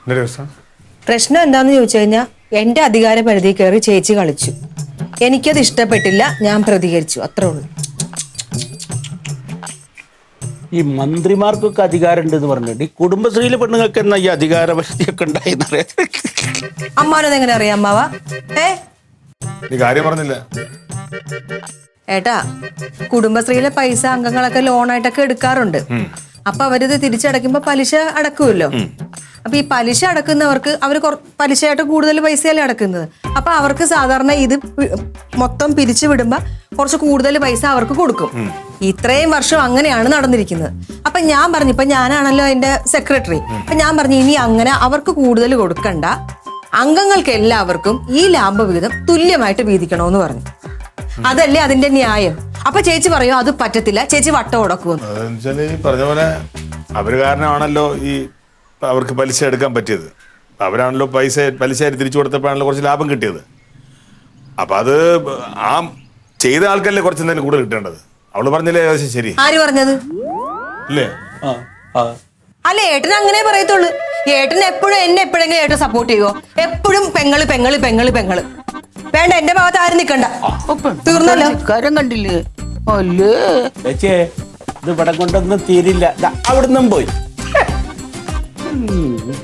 പ്രശ്നം എന്താന്ന് ചോദിച്ചു കഴിഞ്ഞാൽ എന്റെ അധികാര പരിധി കയറി ചേച്ചി കളിച്ചു. എനിക്കത് ഇഷ്ടപ്പെട്ടില്ല, ഞാൻ പ്രതികരിച്ചു, അത്രേ ഉള്ളൂ. ഈ മന്ത്രിമാർക്കൊക്കെ അധികാരം ഉണ്ടെന്ന് പറഞ്ഞിട്ട് ഈ കുടുംബശ്രീയിലെ പെണ്ണുങ്ങൾക്ക് എന്നാ ഈ അധികാര പരിധിയൊക്കെ ഉണ്ടായിന്നറിയാം. അമ്മാനത് എങ്ങനെ അറിയാം അമ്മാവ? കാര്യം പറഞ്ഞില്ല ഏട്ടാ, കുടുംബശ്രീയിലെ പൈസ അംഗങ്ങളൊക്കെ ലോണായിട്ടൊക്കെ എടുക്കാറുണ്ട്. അപ്പൊ അവരിത് തിരിച്ചടയ്ക്കുമ്പോ പലിശ അടക്കുമല്ലോ. അപ്പൊ ഈ പലിശ അടക്കുന്നവർക്ക് അവർ പലിശയായിട്ട് കൂടുതൽ പൈസയല്ലേ അടക്കുന്നത്. അപ്പൊ അവർക്ക് സാധാരണ ഇത് മൊത്തം പിരിച്ചു വിടുമ്പോ കുറച്ച് കൂടുതൽ പൈസ അവർക്ക് കൊടുക്കും. ഇത്രയും വർഷം അങ്ങനെയാണ് നടന്നിരിക്കുന്നത്. അപ്പൊ ഞാൻ പറഞ്ഞു, ഇപ്പൊ ഞാനാണല്ലോ അതിന്റെ സെക്രട്ടറി, അപ്പൊ ഞാൻ പറഞ്ഞു ഇനി അങ്ങനെ അവർക്ക് കൂടുതൽ കൊടുക്കണ്ട, അംഗങ്ങൾക്ക് എല്ലാവർക്കും ഈ ലാഭവിഹിതം തുല്യമായിട്ട് വീതിക്കണമെന്ന് പറഞ്ഞു. അതല്ലേ അതിന്റെ ന്യായം. അപ്പൊ ചേച്ചി പറയോ അത് പറ്റത്തില്ല, ചേച്ചി വട്ടം ഉടക്കുമെന്ന്. പറഞ്ഞ പോലെ അവര് കാരണമാണല്ലോ ഈ അവർക്ക് പലിശ എടുക്കാൻ പറ്റിയത്. അവരാണല്ലോ പലിശ തിരിച്ചു കൊടുത്തപ്പോഴാണല്ലോ കുറച്ച് ലാഭം കിട്ടിയത്. അപ്പൊ അത് ആ ചെയ്ത ആൾക്കല്ലേ കുറച്ച് എന്തെങ്കിലും കൂടുതൽ കിട്ടേണ്ടത്. അവള് പറഞ്ഞില്ലേ ഏകദേശം ശരി. ആര് പറഞ്ഞത്? ഇല്ലേ? അല്ല, ഏട്ടൻ അങ്ങനെ പറയത്തുള്ളൂ. ഏട്ടൻ എപ്പോഴും എന്നെ എപ്പോഴെങ്കിലും ഏട്ടൻ സപ്പോർട്ട് ചെയ്യുവോ? എപ്പോഴും പെങ്ങള് പെങ്ങള് പെങ്ങള് പെങ്ങള്. വേണ്ട, എന്റെ ഭാഗത്ത് ആരും നിക്കണ്ട. തീർന്നല്ലോ കാര്യം കണ്ടില്ലേ? അല്ലേ ചേച്ചേ, ഇത് ഇവിടെ കൊണ്ടൊന്നും തീരില്ല. അവിടുന്നും പോയി.